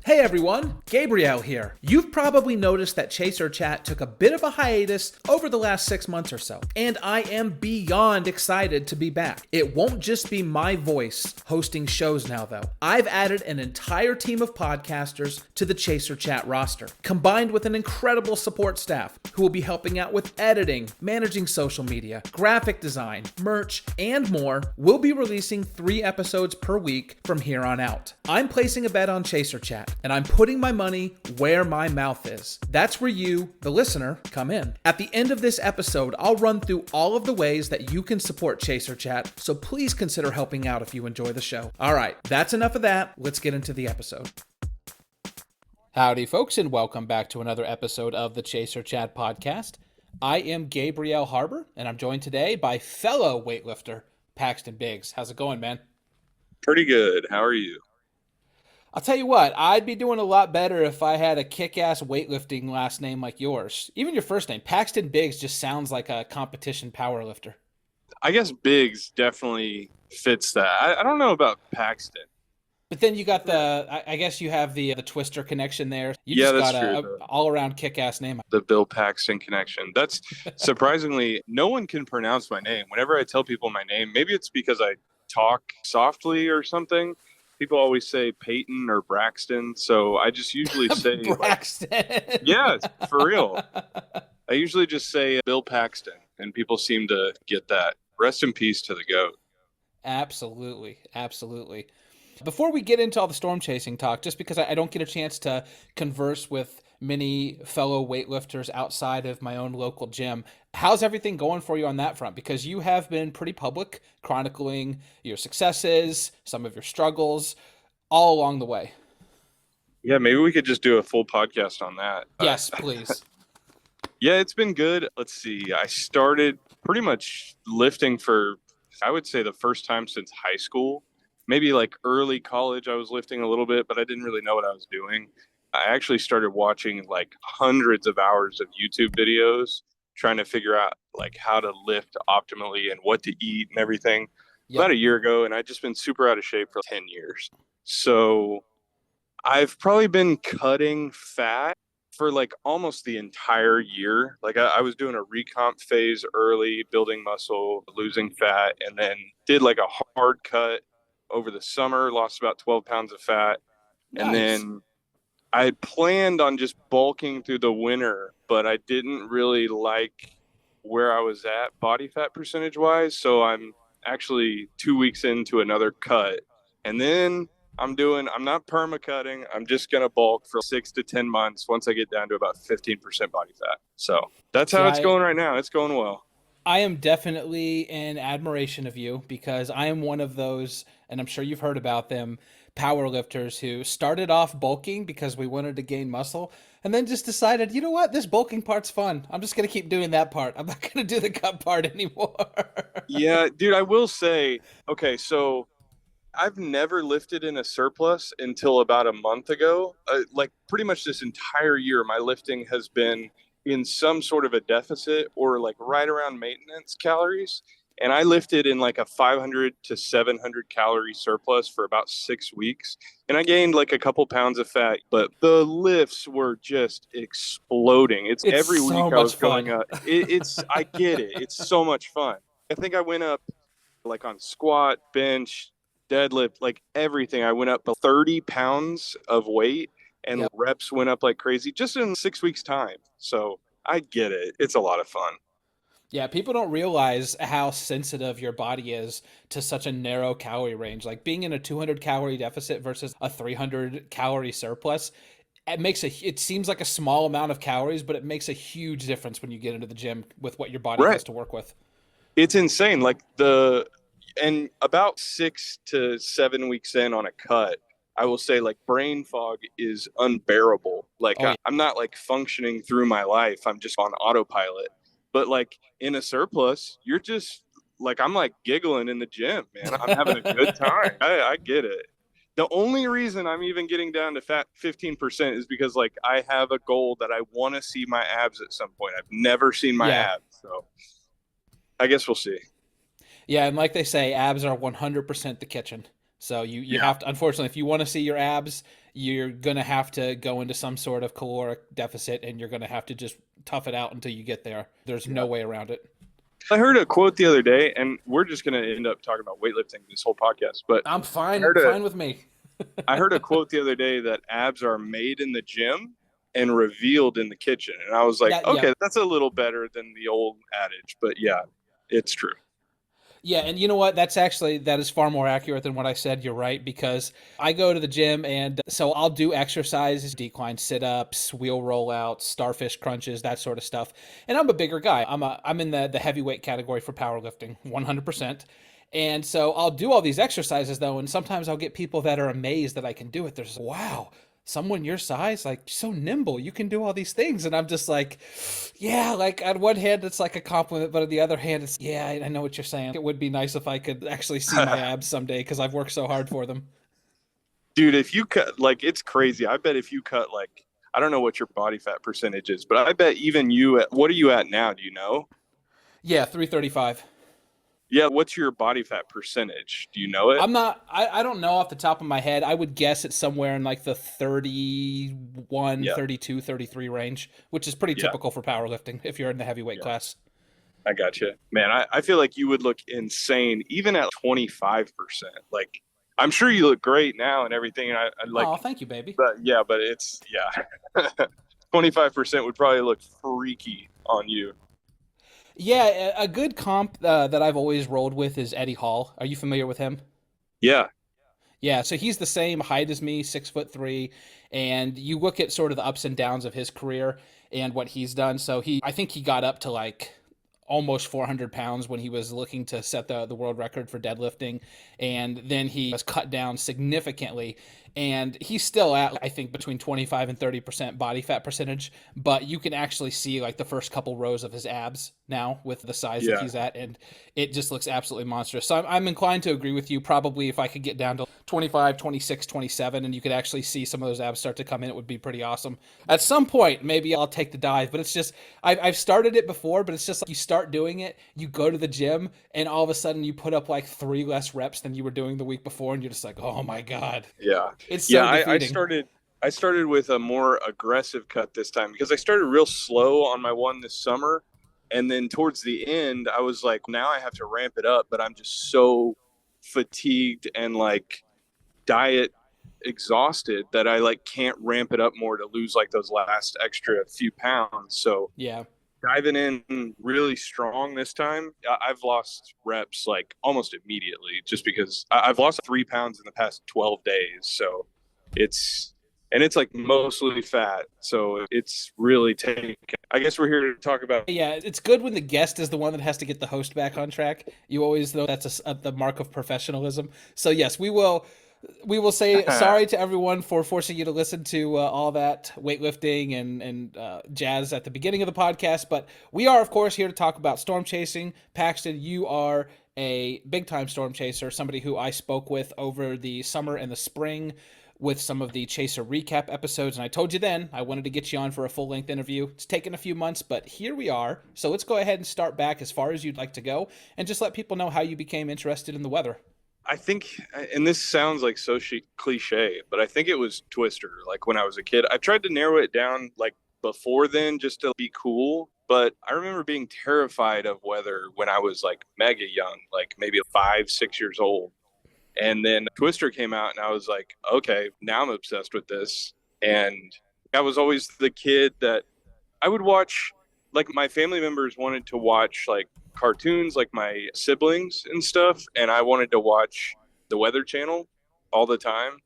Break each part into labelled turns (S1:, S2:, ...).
S1: Hey everyone, Gabriel here. You've probably noticed that Chaser Chat took a bit of a hiatus over the last 6 months or so, and I am beyond excited to be back. It won't just be my voice hosting shows now though. I've added an entire team of podcasters to the Chaser Chat roster, combined with an incredible support staff who will be helping out with editing, managing social media, graphic design, merch, and more. We'll be releasing 3 episodes per week from here on out. I'm placing a bet on Chaser Chat, and I'm putting my money where my mouth is. That's where you, the listener, come in. At the end of this episode, I'll run through all of the ways that you can support Chaser Chat, so please consider helping out if you enjoy the show. All right, that's enough of that. Let's get into the episode. Howdy, folks, and welcome back to another episode of the Chaser Chat podcast. I am Gabriel Harber, and I'm joined today by fellow weightlifter Paxton Biggs. How's it going, man?
S2: Pretty good. How are you?
S1: I'll tell you what, I'd be doing a lot better if I had a kick-ass weightlifting last name like yours. Even your first name, Paxton Biggs, just sounds like a competition powerlifter.
S2: I guess Biggs definitely fits that. I don't know about Paxton.
S1: But then you got I guess you have the Twister connection there. You
S2: Yeah,
S1: just
S2: that's
S1: got
S2: true.
S1: a all-around kick-ass name.
S2: The Bill Paxton connection. That's surprisingly, no one can pronounce my name. Whenever I tell people my name, maybe it's because I talk softly or something. People always say Peyton or Braxton, so I just usually say
S1: Braxton.
S2: Yeah, for real. I usually just say Bill Paxton, and people seem to get that. Rest in peace to the GOAT.
S1: Absolutely. Before we get into all the storm chasing talk, just because I don't get a chance to converse with many fellow weightlifters outside of my own local gym, how's everything going for you on that front? Because you have been pretty public, chronicling your successes, some of your struggles, all along the way.
S2: Yeah, maybe we could just do a full podcast on that.
S1: Yes, please.
S2: Yeah, it's been good. Let's see. I started pretty much lifting for, I would say, the first time since high school. Maybe like early college, I was lifting a little bit, but I didn't really know what I was doing. I actually started watching like hundreds of hours of YouTube videos, trying to figure out like how to lift optimally and what to eat and everything.
S1: Yep.
S2: About a year ago, and I've just been super out of shape for 10 years. So I've probably been cutting fat for like almost the entire year. Like I was doing a recomp phase early, building muscle, losing fat, and then did like a hard cut over the summer, lost about 12 pounds of fat.
S1: Nice.
S2: And then I had planned on just bulking through the winter, but I didn't really like where I was at body fat percentage wise. So I'm actually 2 weeks into another cut. And then I'm not perma cutting. I'm just going to bulk for 6 to 10 months once I get down to about 15% body fat. So that's how it's going right now. It's going well.
S1: I am definitely in admiration of you because I am one of those, and I'm sure you've heard about them, power lifters who started off bulking because we wanted to gain muscle and then just decided, you know what, this bulking part's fun. I'm just going to keep doing that part. I'm not going to do the cut part anymore.
S2: Yeah, dude, I will say, okay, so I've never lifted in a surplus until about a month ago. Like pretty much this entire year, my lifting has been in some sort of a deficit or like right around maintenance calories. And I lifted in like a 500 to 700 calorie surplus for about 6 weeks. And I gained like a couple pounds of fat, but the lifts were just exploding. It's every
S1: so
S2: week I
S1: much
S2: was
S1: fun.
S2: going up. I get it. It's so much fun. I think I went up like on squat, bench, deadlift, like everything. I went up 30 pounds of weight and
S1: Yep.
S2: reps went up like crazy just in 6 weeks time. So I get it. It's a lot of fun.
S1: Yeah, people don't realize how sensitive your body is to such a narrow calorie range. Like being in a 200 calorie deficit versus a 300 calorie surplus, it seems like a small amount of calories, but it makes a huge difference when you get into the gym with what your body has to work with.
S2: It's insane. Like and about 6 to 7 weeks in on a cut, I will say like brain fog is unbearable. Like I'm not like functioning through my life. I'm just on autopilot. But like in a surplus, you're just like, I'm like giggling in the gym, man. I'm having a good time. I get it. The only reason I'm even getting down to fat 15% is because like I have a goal that I want to see my abs at some point. I've never seen my abs. So I guess we'll see.
S1: Yeah. And like they say, abs are 100% the kitchen. So you have to, unfortunately, if you want to see your abs, you're going to have to go into some sort of caloric deficit, and you're going to have to just tough it out until you get there. There's no way around it.
S2: I heard a quote the other day, and we're just going to end up talking about weightlifting this whole podcast, but
S1: I'm fine with me.
S2: I heard a quote the other day that abs are made in the gym and revealed in the kitchen. And I was like, okay, that's a little better than the old adage, but yeah, it's true.
S1: Yeah, and you know what? That is far more accurate than what I said. You're right, because I go to the gym, and so I'll do exercises, decline sit-ups, wheel rollouts, starfish crunches, that sort of stuff. And I'm a bigger guy. I'm in the heavyweight category for powerlifting, 100%. And so I'll do all these exercises though, and sometimes I'll get people that are amazed that I can do it. There's, wow, someone your size, like, so nimble, you can do all these things. And I'm just like, yeah, like on one hand it's like a compliment, but on the other hand it's, yeah, I know what you're saying. It would be nice if I could actually see my abs someday, because I've worked so hard for them.
S2: Dude, if you cut, like, it's crazy. I bet if you cut, like, I don't know what your body fat percentage is, but I bet even you, what are you at now? Do you know?
S1: Yeah, 335.
S2: Yeah, what's your body fat percentage? Do you know it?
S1: I don't know off the top of my head. I would guess it's somewhere in like the 31, 32, 33 range, which is pretty typical for powerlifting if you're in the heavyweight class.
S2: I got you. Man, I feel like you would look insane even at 25%. Like, I'm sure you look great now and everything. And I like,
S1: oh, thank you, baby.
S2: But it's 25% would probably look freaky on you.
S1: Yeah, a good comp that I've always rolled with is Eddie Hall. Are you familiar with him?
S2: Yeah.
S1: Yeah, so he's the same height as me, 6'3", and you look at sort of the ups and downs of his career and what he's done. So I think he got up to like almost 400 pounds when he was looking to set the world record for deadlifting, and then he was cut down significantly, and he's still at, I think, between 25 and 30% body fat percentage, but you can actually see like the first couple rows of his abs now with the size that he's at, and it just looks absolutely monstrous. So I'm inclined to agree with you. Probably if I could get down to 25, 26, 27, and you could actually see some of those abs start to come in, it would be pretty awesome. At some point, maybe I'll take the dive, but it's just, I've started it before, but it's just like you start doing it, you go to the gym, and all of a sudden you put up like 3 less reps than you were doing the week before, and you're just like, oh my God.
S2: Yeah.
S1: It's so defeating.
S2: I started with a more aggressive cut this time because I started real slow on my one this summer. And then towards the end, I was like, now I have to ramp it up, but I'm just so fatigued and like diet exhausted that I like can't ramp it up more to lose like those last extra few pounds. So
S1: yeah,
S2: diving in really strong this time. I've lost reps like almost immediately just because I've lost 3 pounds in the past 12 days. So it's like mostly fat. So it's really taken. I guess we're here to talk about.
S1: Yeah, it's good when the guest is the one that has to get the host back on track. You always know that's the mark of professionalism. So yes, we will say sorry to everyone for forcing you to listen to all that weightlifting and jazz at the beginning of the podcast. But we are, of course, here to talk about storm chasing. Paxton, you are a big-time storm chaser, somebody who I spoke with over the summer and the spring with some of the Chaser recap episodes. And I told you then I wanted to get you on for a full-length interview. It's taken a few months, but here we are. So let's go ahead and start back as far as you'd like to go and just let people know how you became interested in the weather.
S2: I think, and this sounds like so cliche, but I think it was Twister. Like when I was a kid, I tried to narrow it down like before then just to be cool. But I remember being terrified of weather when I was like mega young, like maybe 5, 6 years old. And then Twister came out and I was like, okay, now I'm obsessed with this. And I was always the kid that I would watch, like my family members wanted to watch like cartoons, like my siblings and stuff. And I wanted to watch the Weather Channel all the time.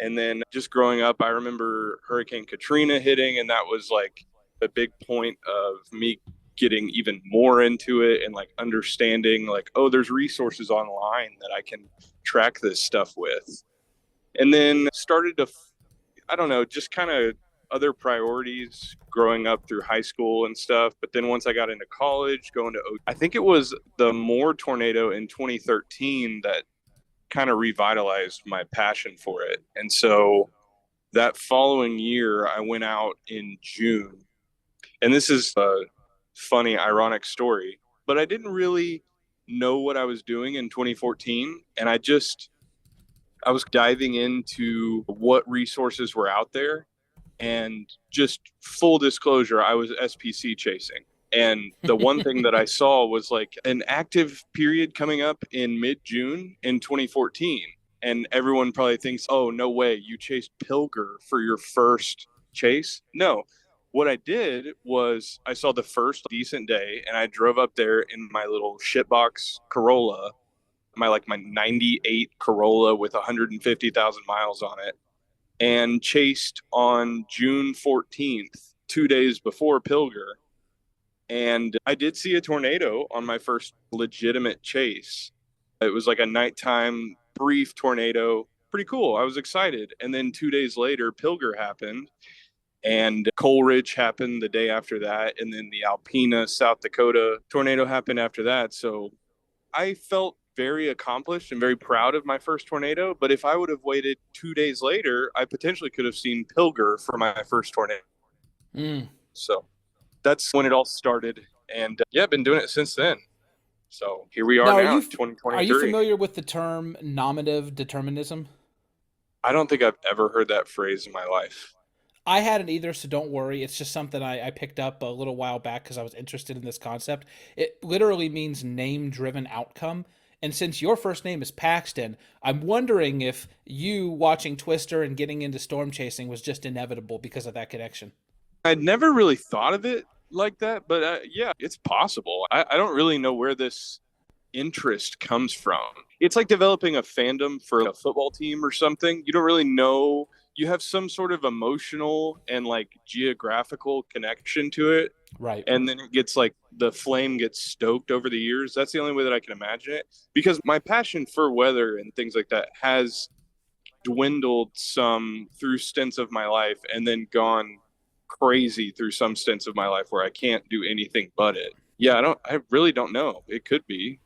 S2: And then just growing up, I remember Hurricane Katrina hitting. And that was like a big point of me getting even more into it and like understanding like, oh, there's resources online that I can track this stuff with. And then started to, I don't know, just kind of other priorities growing up through high school and stuff. But then once I got into college, I think it was the Moore tornado in 2013 that kind of revitalized my passion for it. And so that following year, I went out in June. And this is a funny, ironic story, but I didn't really know what I was doing in 2014. And I I was diving into what resources were out there. And just full disclosure, I was SPC chasing. And the one thing that I saw was like an active period coming up in mid-June in 2014. And everyone probably thinks, oh, no way, you chased Pilger for your first chase. No, what I did was I saw the first decent day and I drove up there in my little shitbox Corolla, my 98 Corolla with 150,000 miles on it, and chased on June 14th, 2 days before Pilger. And I did see a tornado on my first legitimate chase. It was like a nighttime brief tornado. Pretty cool. I was excited. And then 2 days later, Pilger happened. And Coleridge happened the day after that. And then the Alpena, South Dakota tornado happened after that. So I felt very accomplished and very proud of my first tornado. But if I would have waited 2 days later, I potentially could have seen Pilger for my first tornado. So that's when it all started. And yeah, I've been doing it since then. So here we are now, 2023.
S1: Are you familiar with the term nominative determinism?
S2: I don't think I've ever heard that phrase in my life.
S1: I hadn't either, so don't worry. It's just something I picked up a little while back because I was interested in this concept. It literally means name-driven outcome. And since your first name is Paxton, I'm wondering if you watching Twister and getting into storm chasing was just inevitable because of that connection.
S2: I'd never really thought of it like that, but yeah, it's possible. I don't really know where this interest comes from. It's like developing a fandom for a football team or something. You don't really know. You have some sort of emotional and like geographical connection to it.
S1: Right.
S2: And then it gets like the flame gets stoked over the years. That's the only way that I can imagine it, because my passion for weather and things like that has dwindled some through stints of my life and then gone crazy through some stints of my life where I can't do anything but it. Yeah, I really don't know. It could be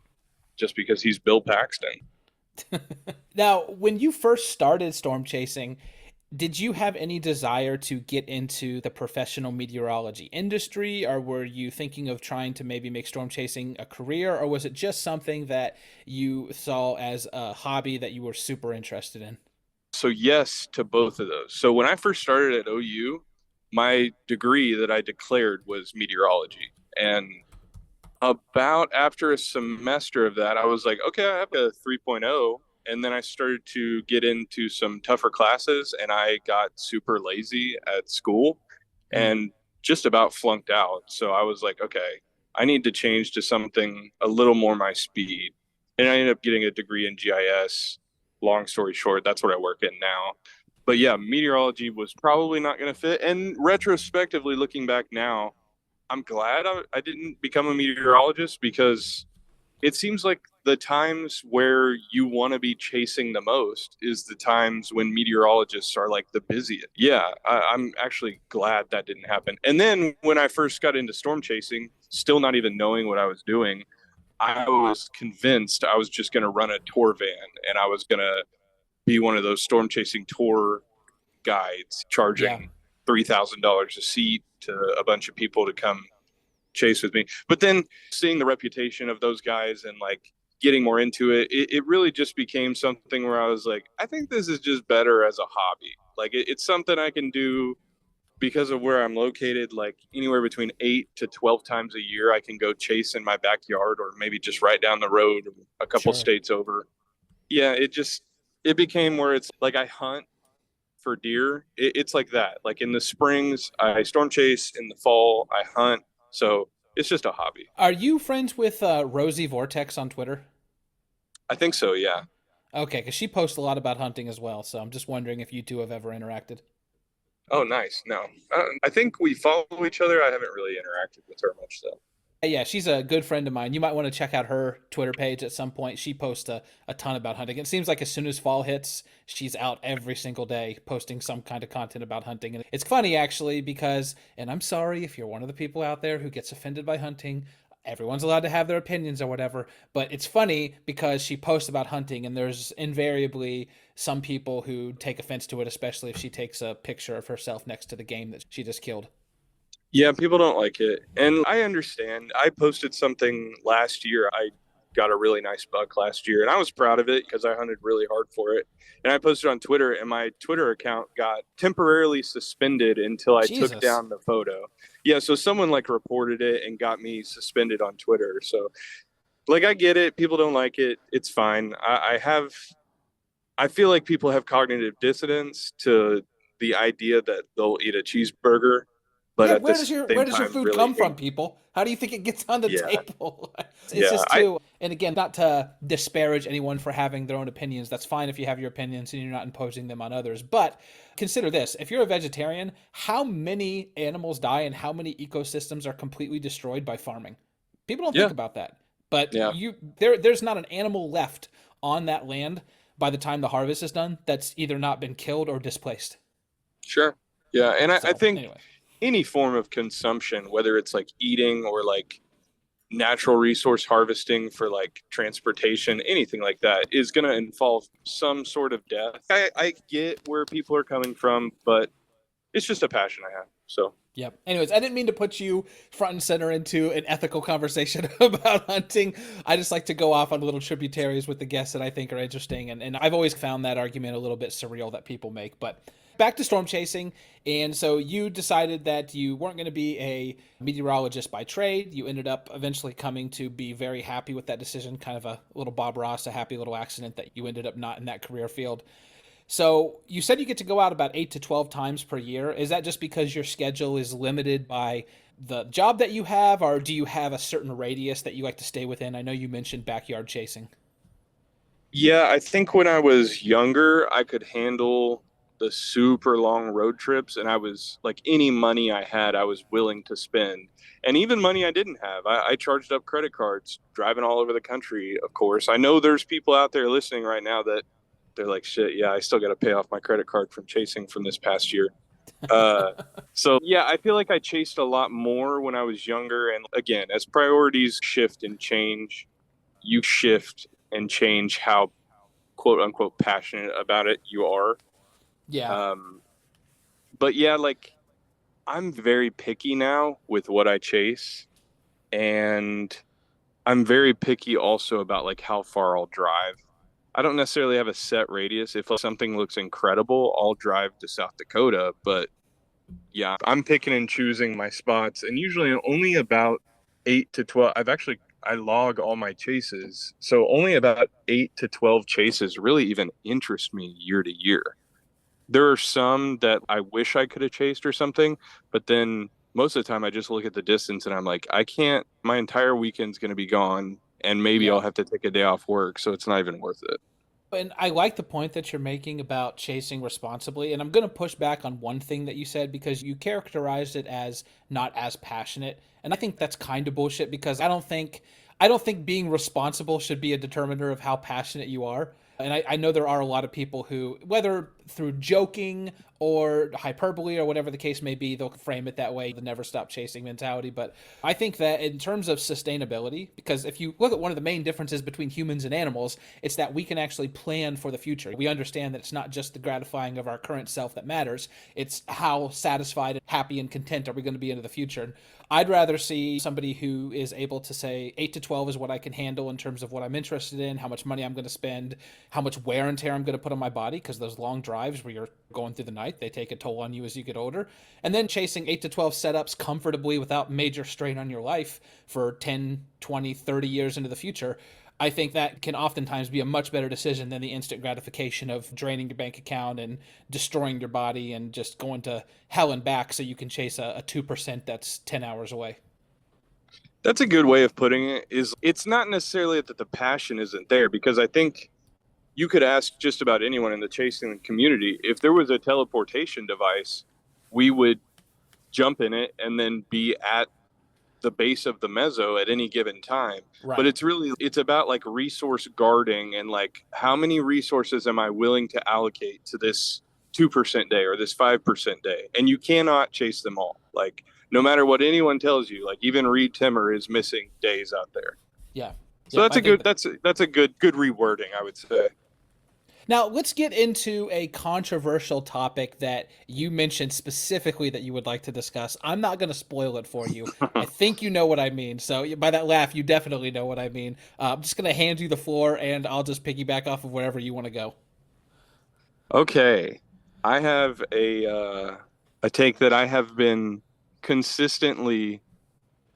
S2: just because he's Bill Paxton.
S1: Now, when you first started storm chasing, did you have any desire to get into the professional meteorology industry, or were you thinking of trying to maybe make storm chasing a career, or was it just something that you saw as a hobby that you were super interested in?
S2: So yes to both of those. So when I first started at OU, my degree that I declared was meteorology. And about after a semester of that, I was like, okay, I have a 3.0. And then I started to get into some tougher classes and I got super lazy at school and just about flunked out. So I was like, okay, I need to change to something a little more my speed. And I ended up getting a degree in GIS. Long story short, that's what I work in now. But yeah, meteorology was probably not going to fit. And retrospectively, looking back now, I'm glad I didn't become a meteorologist, because it seems like the times where you want to be chasing the most is the times when meteorologists are like the busiest. Yeah, I'm actually glad that didn't happen. And then when I first got into storm chasing, still not even knowing what I was doing, I was convinced I was just going to run a tour van and I was going to be one of those storm chasing tour guides charging $3,000 a seat to a bunch of people to come chase with me. But then seeing the reputation of those guys and like getting more into it, it really just became something where I was like, I think this is just better as a hobby. Like it's something I can do because of where I'm located, like anywhere between 8 to 12 times a year, I can go chase in my backyard or maybe just right down the road a couple states over. Yeah, it became where it's like I hunt for deer. It's like that. Like in the springs, I storm chase. In the fall, I hunt. So it's just a hobby.
S1: Are you friends with Rosie Vortex on Twitter?
S2: I think so, yeah.
S1: Okay, because she posts a lot about hunting as well. So I'm just wondering if you two have ever interacted.
S2: Oh, nice. No, I think we follow each other. I haven't really interacted with her much, though.
S1: Yeah, she's a good friend of mine. You might want to check out her Twitter page at some point. She posts a ton about hunting. It seems like as soon as fall hits, she's out every single day posting some kind of content about hunting. And it's funny, actually, because, and I'm sorry if you're one of the people out there who gets offended by hunting, everyone's allowed to have their opinions or whatever, but it's funny because she posts about hunting and there's invariably some people who take offense to it, especially if she takes a picture of herself next to the game that she just killed.
S2: Yeah, people don't like it. And I understand. I posted something last year. I got a really nice buck last year, and I was proud of it because I hunted really hard for it. And I posted on Twitter, and my Twitter account got temporarily suspended until I took
S1: Jesus.
S2: down the photo. Yeah, so someone like reported it and got me suspended on Twitter. So like I get it, people don't like it. It's fine. I feel like people have cognitive dissonance to the idea that they'll eat a cheeseburger, but
S1: Yeah,
S2: at the
S1: where
S2: same
S1: does your
S2: time
S1: food
S2: really
S1: come from,
S2: hate.
S1: people? How do you think it gets on the
S2: Yeah,
S1: table? It's
S2: yeah.
S1: just too. And again, not to disparage anyone for having their own opinions. That's fine if you have your opinions and you're not imposing them on others. But consider this: if you're a vegetarian, how many animals die and how many ecosystems are completely destroyed by farming? People don't think
S2: Yeah,
S1: about that. But
S2: yeah,
S1: there's not an animal left on that land by the time the harvest is done that's either not been killed or displaced.
S2: sure. Yeah, and I
S1: So
S2: think
S1: anyway.
S2: any form of consumption, whether it's like eating or like natural resource harvesting for like transportation, anything like that, is going to involve some sort of death. I get where people are coming from, but it's just a passion I have. So,
S1: Yep. Anyways, I didn't mean to put you front and center into an ethical conversation about hunting. I just like to go off on little tributaries with the guests that I think are interesting. And I've always found that argument a little bit surreal that people make. But back to storm chasing. And so you decided that you weren't going to be a meteorologist by trade. You ended up eventually coming to be very happy with that decision, kind of a little Bob Ross, a happy little accident that you ended up not in that career field. So you said you get to go out about 8 to 12 times per year. Is that just because your schedule is limited by the job that you have, or do you have a certain radius that you like to stay within? I know you mentioned backyard chasing.
S2: yeah, I think when I was younger, I could handle the super long road trips, and I was like any money I had, I was willing to spend. And even money I didn't have, I charged up credit cards, driving all over the country, of course. I know there's people out there listening right now that they're like, shit, yeah, I still got to pay off my credit card from chasing from this past year. Uh, so yeah, I feel like I chased a lot more when I was younger. And again, as priorities shift and change, you shift and change how quote unquote passionate about it you are.
S1: Yeah.
S2: Um, but yeah, like I'm very picky now with what I chase, and I'm very picky also about like how far I'll drive. I don't necessarily have a set radius. If something looks incredible, I'll drive to South Dakota. But yeah, I'm picking and choosing my spots, and usually only about 8 to 12. I log all my chases, so only about 8 to 12 chases really even interest me year to year. There are some that I wish I could have chased or something, but then most of the time I just look at the distance and I'm like, I can't, my entire weekend's going to be gone and maybe I'll
S1: Yeah.
S2: have to take a day off work, so it's not even worth it.
S1: And I like the point that you're making about chasing responsibly. And I'm going to push back on one thing that you said because you characterized it as not as passionate. And I think that's kind of bullshit because I don't think being responsible should be a determiner of how passionate you are. And I know there are a lot of people who, whether through joking or hyperbole or whatever the case may be, they'll frame it that way, the never stop chasing mentality. But I think that in terms of sustainability, because if you look at one of the main differences between humans and animals, it's that we can actually plan for the future. We understand that it's not just the gratifying of our current self that matters, it's how satisfied, happy, and content are we going to be into the future. I'd rather see somebody who is able to say 8 to 12 is what I can handle in terms of what I'm interested in, how much money I'm going to spend, how much wear and tear I'm going to put on my body, because those long drives where you're going through the night, they take a toll on you as you get older. And then chasing 8 to 12 setups comfortably without major strain on your life for 10, 20, 30 years into the future. I think that can oftentimes be a much better decision than the instant gratification of draining your bank account and destroying your body and just going to hell and back so you can chase a 2% that's 10 hours away.
S2: That's a good way of putting it. Is it's not necessarily that the passion isn't there, because I think you could ask just about anyone in the chasing community if there was a teleportation device, we would jump in it and then be at the base of the mezzo at any given time. But
S1: Right.
S2: it's about like resource guarding and like how many resources am I willing to allocate to this 2% day or this 5% day. And you cannot chase them all. Like no matter what anyone tells you, like even Reed Timmer is missing days out there.
S1: Yeah.
S2: So
S1: Yep.
S2: that's a good rewording, I would say.
S1: Now, let's get into a controversial topic that you mentioned specifically that you would like to discuss. I'm not going to spoil it for you. I think you know what I mean. So, by that laugh, you definitely know what I mean. I'm just going to hand you the floor and I'll just piggyback off of wherever you want to go.
S2: Okay. I have a take that I have been consistently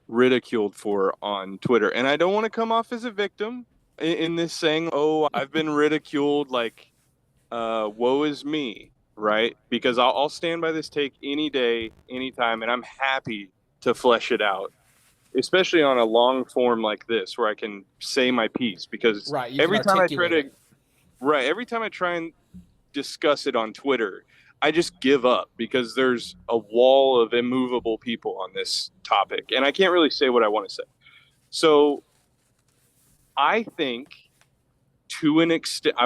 S2: ridiculed for on Twitter. And I don't want to come off as a victim in this saying, oh, I've been ridiculed, like, woe is me, right? Because I'll stand by this take any day, anytime, and I'm happy to flesh it out, especially on a long form like this where I can say my piece. Because
S1: Right, you can
S2: every time I try
S1: articulate
S2: to,
S1: it.
S2: right, every time I try and discuss it on Twitter, I just give up because there's a wall of immovable people on this topic, and I can't really say what I want to say. So I think, to an extent,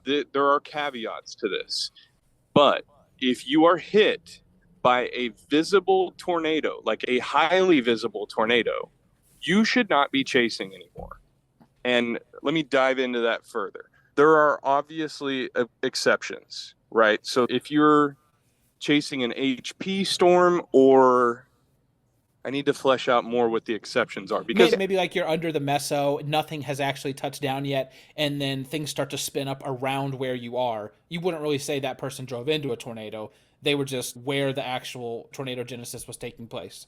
S2: there are caveats to this, but if you are hit by a visible tornado, like a highly visible tornado, you should not be chasing anymore. And let me dive into that further. There are obviously exceptions, right? So if you're chasing an HP storm, or I need to flesh out more what the exceptions are, because
S1: Maybe like you're under the meso, nothing has actually touched down yet, and then things start to spin up around where you are. You wouldn't really say that person drove into a tornado. They were just where the actual tornado genesis was taking place.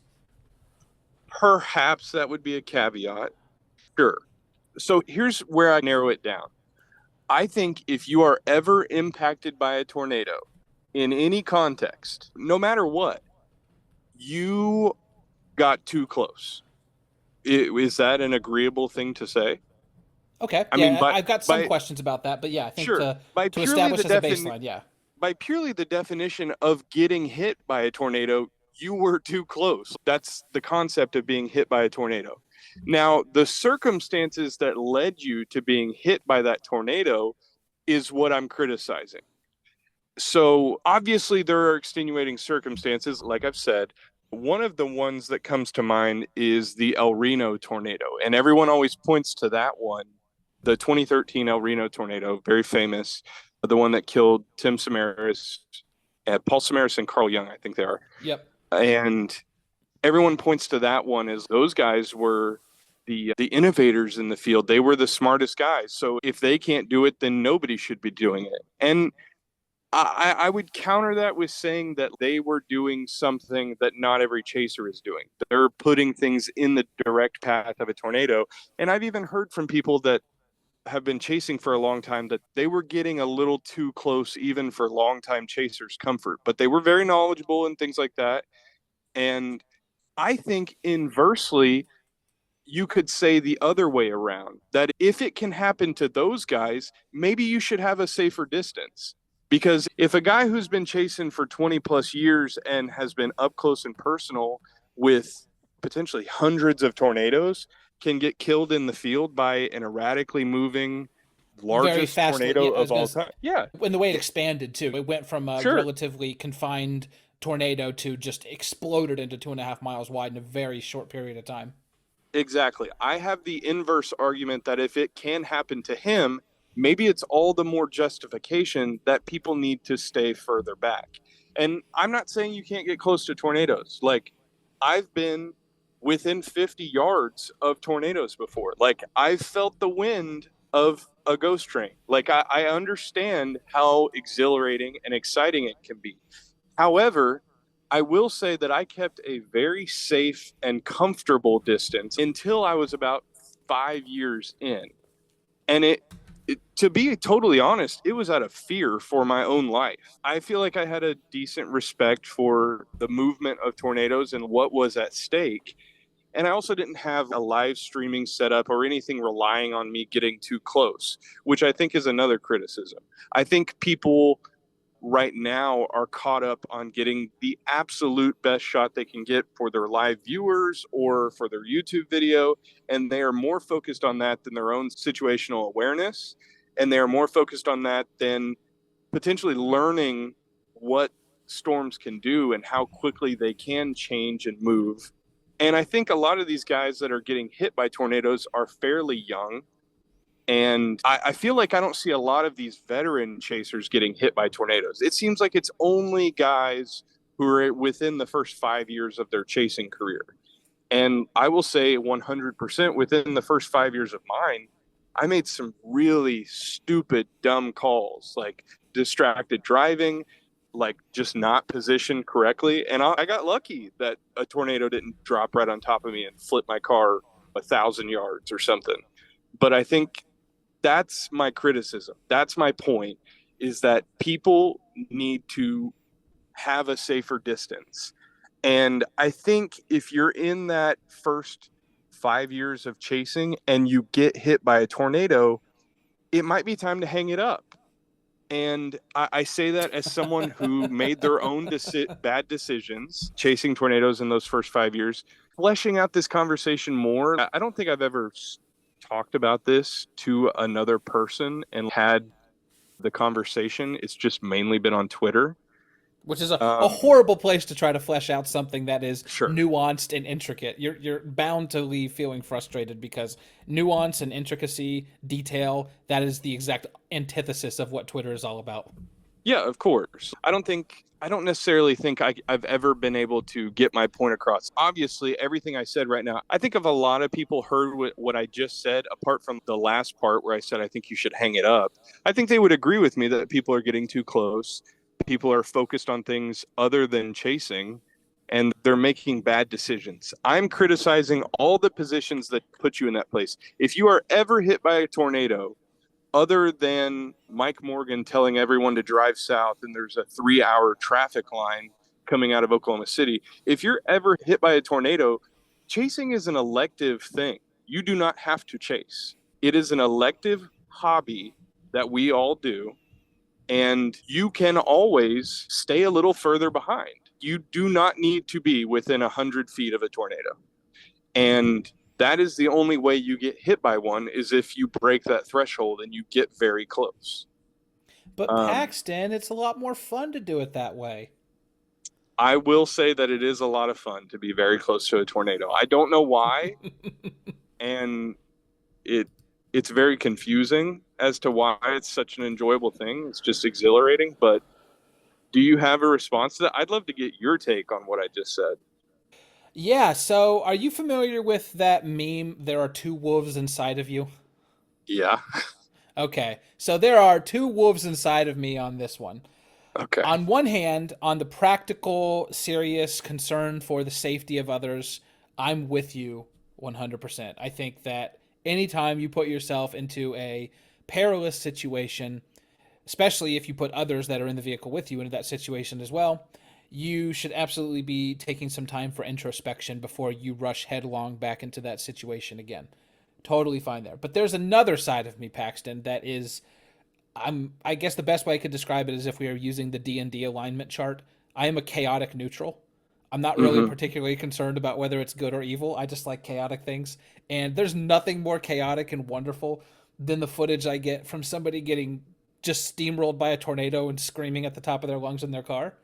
S2: perhaps that would be a caveat. Sure. So here's where I narrow it down. I think if you are ever impacted by a tornado in any context, no matter what, you got too close. Is that an agreeable thing to say?
S1: Okay,
S2: I mean,
S1: yeah, I've got some
S2: by
S1: questions about that, but yeah, I think
S2: sure, by
S1: to
S2: purely
S1: establish
S2: the
S1: as a baseline, yeah.
S2: by purely the definition of getting hit by a tornado, you were too close. That's the concept of being hit by a tornado. Now, the circumstances that led you to being hit by that tornado is what I'm criticizing. So, obviously, there are extenuating circumstances, like I've said. One of the ones that comes to mind is the El Reno tornado, and everyone always points to that one, the 2013 El Reno tornado, very famous, the one that killed Tim Samaras, Paul Samaras and Carl Young, I think they are.
S1: Yep.
S2: And everyone points to that one as those guys were the innovators in the field. They were the smartest guys. So if they can't do it, then nobody should be doing it. And I would counter that with saying that they were doing something that not every chaser is doing. They're putting things in the direct path of a tornado. And I've even heard from people that have been chasing for a long time that they were getting a little too close, even for longtime chasers' comfort. But they were very knowledgeable and things like that. And I think inversely, you could say the other way around, that if it can happen to those guys, maybe you should have a safer distance. Because if a guy who's been chasing for 20 plus years and has been up close and personal with potentially hundreds of tornadoes can get killed in the field by an erratically moving
S1: Very
S2: largest
S1: fastly. Yeah,
S2: tornado
S1: I was
S2: of
S1: gonna,
S2: all time. Yeah,
S1: and the way it expanded too, it went from a
S2: sure.
S1: relatively confined tornado to just exploded into 2.5 miles wide in a very short period of time.
S2: Exactly. I have the inverse argument that if it can happen to him, maybe it's all the more justification that people need to stay further back. And I'm not saying you can't get close to tornadoes. Like, I've been within 50 yards of tornadoes before. Like, I've felt the wind of a ghost train. Like, I understand how exhilarating and exciting it can be. However, I will say that I kept a very safe and comfortable distance until I was about 5 years in. And to be totally honest, it was out of fear for my own life. I feel like I had a decent respect for the movement of tornadoes and what was at stake. And I also didn't have a live streaming setup or anything relying on me getting too close, which I think is another criticism. I think people right now are caught up on getting the absolute best shot they can get for their live viewers or for their YouTube video. And they are more focused on that than their own situational awareness. And they are more focused on that than potentially learning what storms can do and how quickly they can change and move. And I think a lot of these guys that are getting hit by tornadoes are fairly young. And I feel like I don't see a lot of these veteran chasers getting hit by tornadoes. It seems like it's only guys who are within the first 5 years of their chasing career. And I will say 100% within the first 5 years of mine, I made some really stupid, dumb calls, like distracted driving, like just not positioned correctly. And I got lucky that a tornado didn't drop right on top of me and flip my car 1,000 yards or something. But I think that's my criticism. That's my point, is that people need to have a safer distance. And I think if you're in that first 5 years of chasing and you get hit by a tornado, it might be time to hang it up. And I say that as someone who made their own bad decisions chasing tornadoes in those first 5 years. Fleshing out this conversation more, I don't think I've ever talked about this to another person and had the conversation. It's just mainly been on Twitter.
S1: Which is a horrible place to try to flesh out something that is
S2: Sure.
S1: nuanced and intricate. You're bound to leave feeling frustrated because nuance and intricacy, detail, that is the exact antithesis of what Twitter is all about.
S2: Yeah, of course. I don't necessarily think I've ever been able to get my point across. Obviously, everything I said right now, I think if a lot of people heard what I just said, apart from the last part where I said I think you should hang it up, I think they would agree with me that people are getting too close. People are focused on things other than chasing, and they're making bad decisions. I'm criticizing all the positions that put you in that place. If you are ever hit by a tornado, other than Mike Morgan telling everyone to drive south and there's a 3-hour traffic line coming out of Oklahoma City, if you're ever hit by a tornado, chasing is an elective thing. You do not have to chase. It is an elective hobby that we all do. And you can always stay a little further behind. You do not need to be within 100 feet of a tornado. And that is the only way you get hit by one, is if you break that threshold and you get very close.
S1: But Paxton, it's a lot more fun to do it that way.
S2: I will say that it is a lot of fun to be very close to a tornado. I don't know why. And it's very confusing as to why it's such an enjoyable thing. It's just exhilarating. But do you have a response to that? I'd love to get your take on what I just said.
S1: Yeah, so are you familiar with that meme, there are two wolves inside of you?
S2: Yeah.
S1: Okay, so there are two wolves inside of me on this one.
S2: Okay.
S1: On one hand, on the practical, serious concern for the safety of others, I'm with you 100%. I think that anytime you put yourself into a perilous situation, especially if you put others that are in the vehicle with you into that situation as well, you should absolutely be taking some time for introspection before you rush headlong back into that situation again. Totally fine there. But there's another side of me, Paxton, that is, I guess the best way I could describe it is if we are using the D&D alignment chart. I am a chaotic neutral. I'm not really particularly concerned about whether it's good or evil. I just like chaotic things. And there's nothing more chaotic and wonderful than the footage I get from somebody getting just steamrolled by a tornado and screaming at the top of their lungs in their car.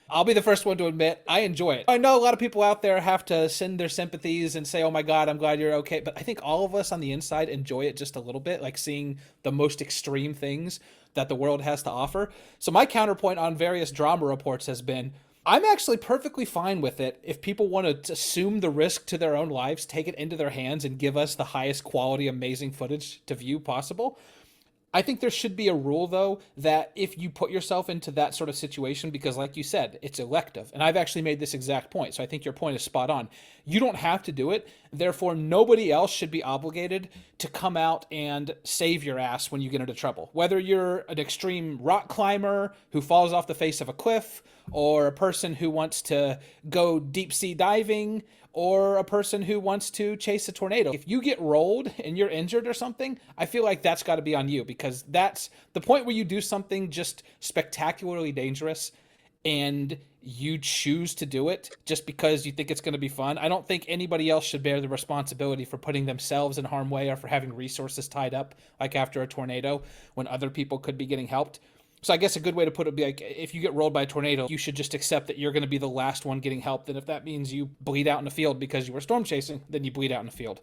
S1: I'll be the first one to admit, I enjoy it. I know a lot of people out there have to send their sympathies and say, oh my God, I'm glad you're okay. But I think all of us on the inside enjoy it just a little bit, like seeing the most extreme things that the world has to offer. So my counterpoint on various drama reports has been, I'm actually perfectly fine with it if people want to assume the risk to their own lives, take it into their hands, and give us the highest quality, amazing footage to view possible. I think there should be a rule, though, that if you put yourself into that sort of situation, because like you said, it's elective. And I've actually made this exact point, so I think your point is spot on. You don't have to do it. Therefore, nobody else should be obligated to come out and save your ass when you get into trouble. Whether you're an extreme rock climber who falls off the face of a cliff, or a person who wants to go deep sea diving, or a person who wants to chase a tornado. If you get rolled and you're injured or something, I feel like that's got to be on you, because that's the point where you do something just spectacularly dangerous and you choose to do it just because you think it's going to be fun. I don't think anybody else should bear the responsibility for putting themselves in harm's way or for having resources tied up, like after a tornado, when other people could be getting helped. So I guess a good way to put it would be like, if you get rolled by a tornado, you should just accept that you're going to be the last one getting helped. And if that means you bleed out in the field because you were storm chasing, then you bleed out in the field.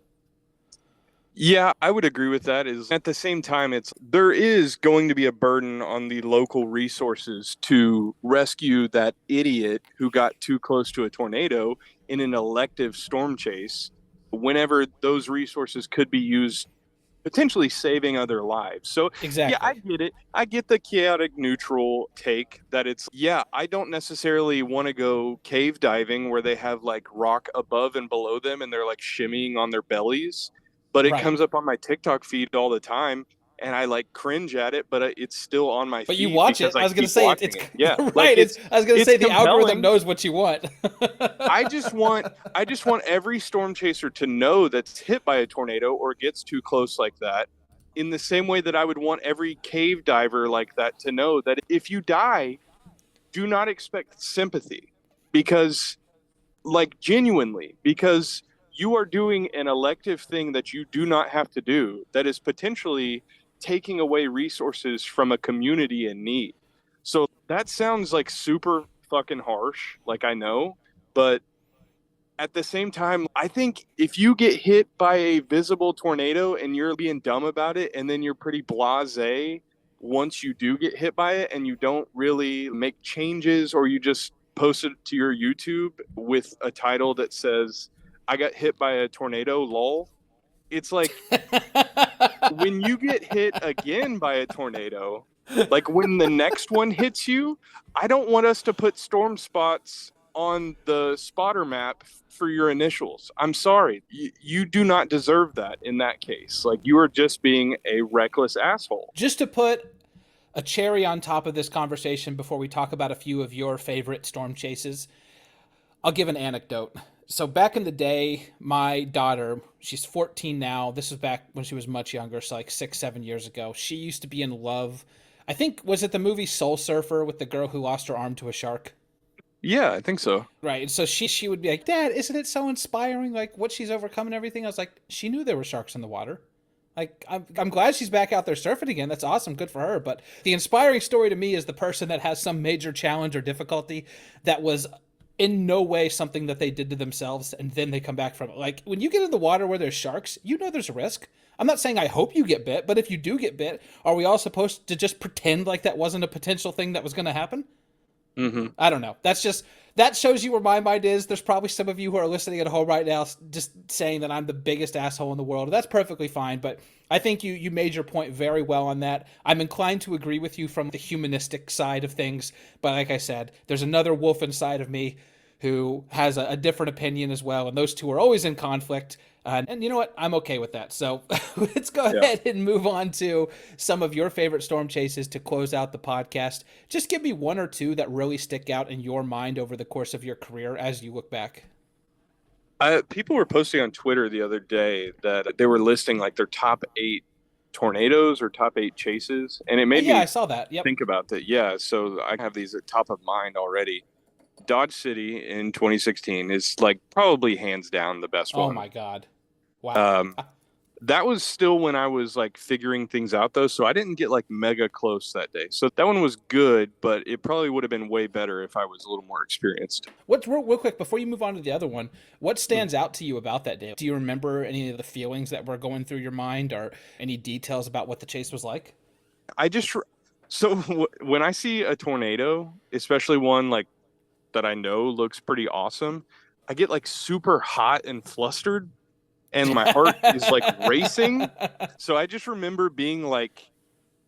S2: Yeah, I would agree with that. Is at the same time, there is going to be a burden on the local resources to rescue that idiot who got too close to a tornado in an elective storm chase, whenever those resources could be used potentially saving other lives. So, yeah, I
S1: Exactly.
S2: get it. I get the chaotic neutral take that yeah, I don't necessarily want to go cave diving where they have like rock above and below them and they're like shimmying on their bellies, but it
S1: Right.
S2: comes up on my TikTok feed all the time and I like cringe at it, but it's still on my
S1: But you
S2: feed
S1: watch it.
S2: because
S1: I
S2: I
S1: was gonna
S2: keep
S1: say it's
S2: watching it. Yeah, like
S1: right. It's I was gonna
S2: it's
S1: say the algorithm
S2: compelling.
S1: knows what you want.
S2: I just want every storm chaser to know that's hit by a tornado or gets too close like that. In the same way that I would want every cave diver like that to know that if you die, do not expect sympathy because like genuinely because you are doing an elective thing that you do not have to do that is potentially taking away resources from a community in need. So that sounds like super fucking harsh, like I know, but at the same time, I think if you get hit by a visible tornado and you're being dumb about it, and then you're pretty blasé once you do get hit by it, and you don't really make changes, or you just post it to your YouTube with a title that says, I got hit by a tornado, lol. It's like when you get hit again by a tornado, like when the next one hits you, I don't want us to put storm spots on the spotter map for your initials. I'm sorry. You do not deserve that in that case. Like you are just being a reckless asshole.
S1: Just to put a cherry on top of this conversation before we talk about a few of your favorite storm chases, I'll give an anecdote. So back in the day, my daughter, she's 14 now. This was back when she was much younger, so like 6, 7 years ago. She used to be in love. I think, was it the movie Soul Surfer with the girl who lost her arm to a shark?
S2: Yeah, I think so.
S1: Right. And so she would be like, Dad, isn't it so inspiring? Like what she's overcome and everything. I was like, she knew there were sharks in the water. Like I'm glad she's back out there surfing again. That's awesome. Good for her. But the inspiring story to me is the person that has some major challenge or difficulty that was in no way something that they did to themselves and then they come back from it. Like when you get in the water where there's sharks, you know there's a risk. I'm not saying I hope you get bit, but if you do get bit, are we all supposed to just pretend like that wasn't a potential thing that was going to happen?
S2: Mm-hmm.
S1: I don't know. That shows you where my mind is. There's probably some of you who are listening at home right now just saying that I'm the biggest asshole in the world. That's perfectly fine, but I think you made your point very well on that. I'm inclined to agree with you from the humanistic side of things, but like I said, there's another wolf inside of me who has a different opinion as well, and those two are always in conflict. And you know what? I'm okay with that. So let's go
S2: Yeah.
S1: ahead and move on to some of your favorite storm chases to close out the podcast. Just give me one or two that really stick out in your mind over the course of your career as you look back.
S2: People were posting on Twitter the other day that they were listing like their top 8 tornadoes or top 8 chases, and it made
S1: Yeah, I
S2: me
S1: saw that. Yep.
S2: think about that. Yeah, so I have these at top of mind already. Dodge City in 2016 is like probably hands down the best
S1: Oh
S2: one.
S1: my God. Wow.
S2: Um, that was still when I was like figuring things out though, so I didn't get like mega close that day. So that one was good, but it probably would have been way better if I was a little more experienced.
S1: What's real quick before you move on to the other one? What stands out to you about that day? Do you remember any of the feelings that were going through your mind, or any details about what the chase was like?
S2: I just when I see a tornado, especially one like that I know looks pretty awesome, I get like super hot and flustered and my heart is like racing. So I just remember being like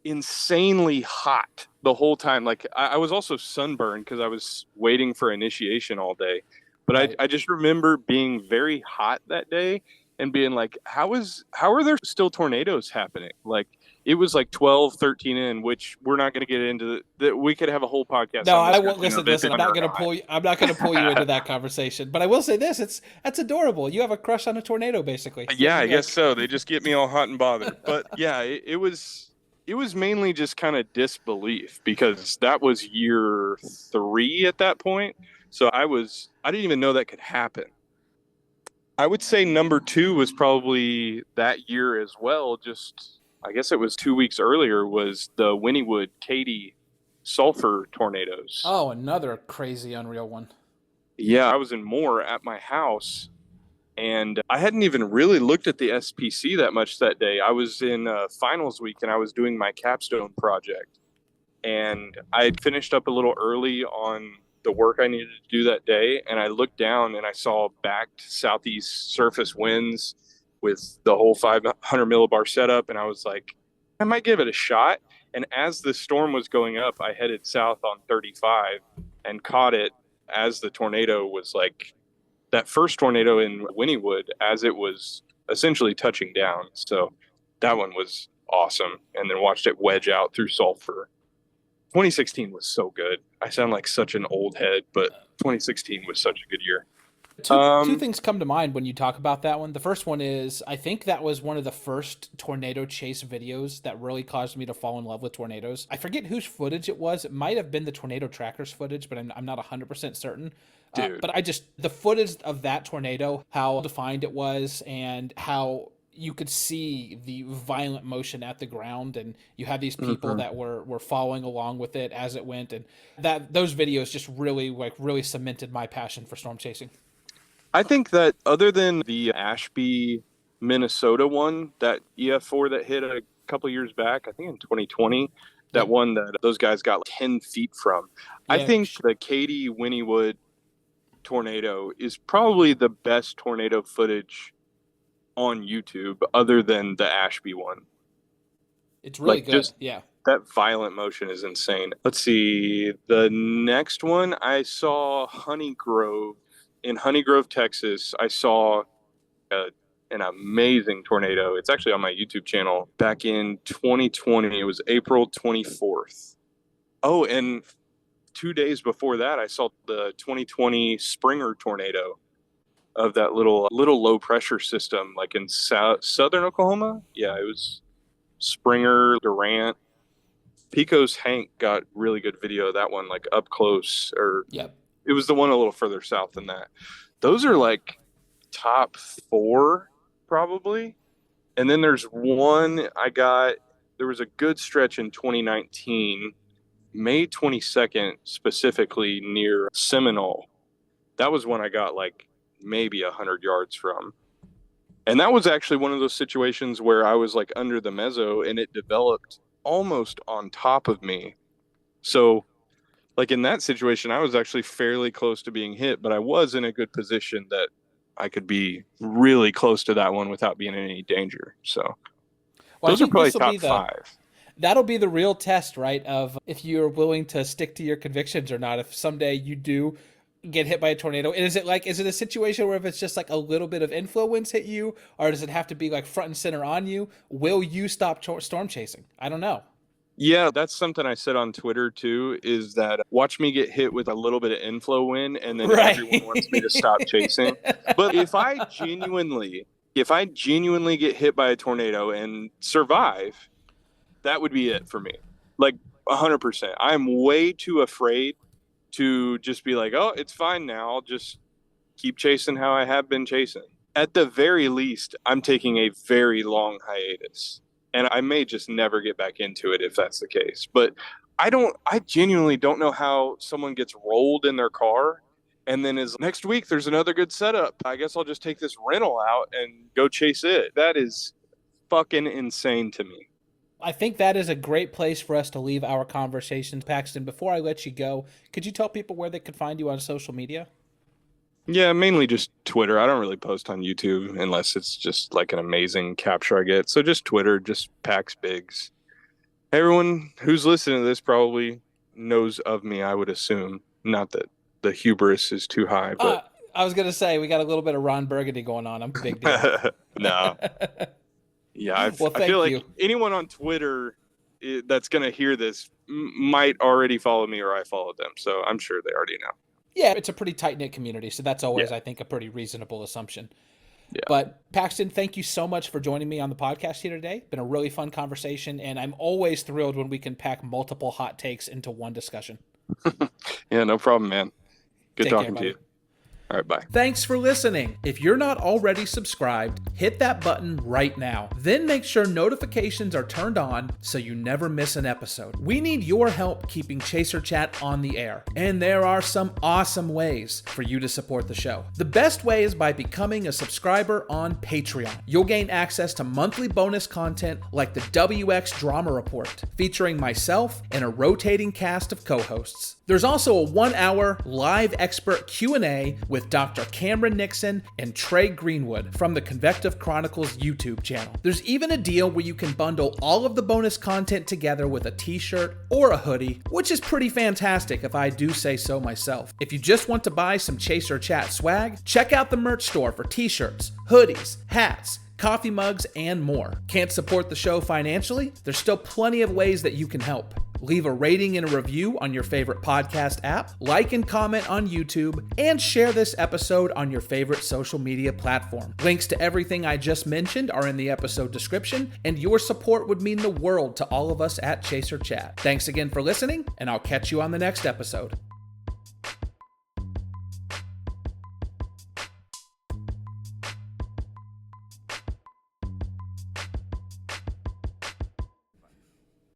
S2: insanely hot the whole time. Like I was also sunburned because I was waiting for initiation all day. But
S1: Right.
S2: I just remember being very hot that day and being like, how are there still tornadoes happening? Like it was like 12, 13 in, which we're not going to get into that. We could have a whole podcast
S1: No,
S2: on
S1: I
S2: this
S1: won't listen. Listen, I'm not gonna pull you. I'm not gonna pull you into that conversation. But I will say this: that's adorable. You have a crush on a tornado, basically.
S2: Yeah, I guess
S1: Like,
S2: so. They just get me all hot and bothered. But yeah, it was mainly just kind of disbelief because that was year 3 at that point. So I didn't even know that could happen. I would say number 2 was probably that year as well. Just I guess it was 2 weeks earlier was the Wynnewood Katy sulfur tornadoes.
S1: oh, another crazy, unreal one.
S2: Yeah, I was in Moore at my house And I hadn't even really looked at the SPC that much that day. I was in finals week and I was doing my capstone project. And I had finished up a little early on the work I needed to do that day. And I looked down and I saw backed southeast surface winds with the whole 500 millibar setup. And I was like, I might give it a shot. And as the storm was going up, I headed south on 35 and caught it as the tornado was like that first tornado in Wynnewood as it was essentially touching down. So that one was awesome. And then watched it wedge out through Sulphur. 2016 was so good. I sound like such an old head, but 2016 was such a good year.
S1: Two things come to mind when you talk about that one. The first one is I think that was one of the first tornado chase videos that really caused me to fall in love with tornadoes. I forget whose footage it was. It might have been the Tornado Trackers footage, but I'm not 100% certain. But the footage of that tornado, how defined it was and how you could see the violent motion at the ground, and you had these people that were following along with it as it went, and those videos just really cemented my passion for storm chasing.
S2: I think that other than the Ashby, Minnesota one, that EF4 that hit a couple years back, I think in 2020, that one that those guys got 10 feet from. Yeah. I think the Katy Wynnewood tornado is probably the best tornado footage on YouTube other than the Ashby one.
S1: It's really good. Yeah.
S2: That violent motion is insane. Let's see. The next one I saw Honeygrove. In Honeygrove, Texas, I saw an amazing tornado. It's actually on my YouTube channel back in 2020. It was April 24th. Oh, and 2 days before that, I saw the 2020 Springer tornado of that little low pressure system, like in southern Oklahoma. Yeah, it was Springer, Durant. Pico's Hank got really good video of that one, like up close. It was the one a little further south than that. Those are like top 4 probably. And then there's one there was a good stretch in 2019, May 22nd, specifically near Seminole. That was one I got like maybe 100 yards from. And that was actually one of those situations where I was like under the mezzo and it developed almost on top of me. So like in that situation, I was actually fairly close to being hit, but I was in a good position that I could be really close to that one without being in any danger. So those are probably top 5.
S1: That'll be the real test, right? Of if you're willing to stick to your convictions or not. If someday you do get hit by a tornado, is it a situation where if it's just like a little bit of influence hit you, or does it have to be like front and center on you? Will you stop storm chasing? I don't know.
S2: Yeah, that's something I said on Twitter too, is that watch me get hit with a little bit of inflow in and then everyone wants me to stop chasing. But if I genuinely get hit by a tornado and survive, that would be it for me. Like 100%. I'm way too afraid to just be like, oh, it's fine now. I'll just keep chasing how I have been chasing. At the very least, I'm taking a very long hiatus. And I may just never get back into it if that's the case. But I genuinely don't know how someone gets rolled in their car and then is next week, there's another good setup. I guess I'll just take this rental out and go chase it. That is fucking insane to me.
S1: I think that is a great place for us to leave our conversation. Paxton, before I let you go, could you tell people where they could find you on social media?
S2: Yeah, mainly just Twitter. I don't really post on YouTube unless it's just like an amazing capture I get. So just Twitter, just Pax Biggs. Everyone who's listening to this probably knows of me, I would assume. Not that the hubris is too high, but
S1: I was going to say, we got a little bit of Ron Burgundy going on. I'm a big deal.
S2: No. Yeah, I feel like anyone on Twitter that's going to hear this might already follow me or I follow them. So I'm sure they already know.
S1: Yeah, it's a pretty tight-knit community, so that's always, I think, a pretty reasonable assumption. Yeah. But Paxton, thank you so much for joining me on the podcast here today. Been a really fun conversation, and I'm always thrilled when we can pack multiple hot takes into one discussion.
S2: Yeah, no problem, man. Good talking to you. All right, bye.
S1: Thanks for listening. If you're not already subscribed, hit that button right now. Then make sure notifications are turned on so you never miss an episode. We need your help keeping Chaser Chat on the air, and there are some awesome ways for you to support the show. The best way is by becoming a subscriber on Patreon. You'll gain access to monthly bonus content like the WX Drama Report, featuring myself and a rotating cast of co-hosts. There's also a 1-hour live expert Q&A with Dr. Cameron Nixon and Trey Greenwood from the Convective Chronicles YouTube channel. There's even a deal where you can bundle all of the bonus content together with a t-shirt or a hoodie, which is pretty fantastic if I do say so myself. If you just want to buy some Chaser Chat swag, check out the merch store for t-shirts, hoodies, hats, coffee mugs, and more. Can't support the show financially? There's still plenty of ways that you can help. Leave a rating and a review on your favorite podcast app, like and comment on YouTube, and share this episode on your favorite social media platform. Links to everything I just mentioned are in the episode description, and your support would mean the world to all of us at Chaser Chat. Thanks again for listening, and I'll catch you on the next episode.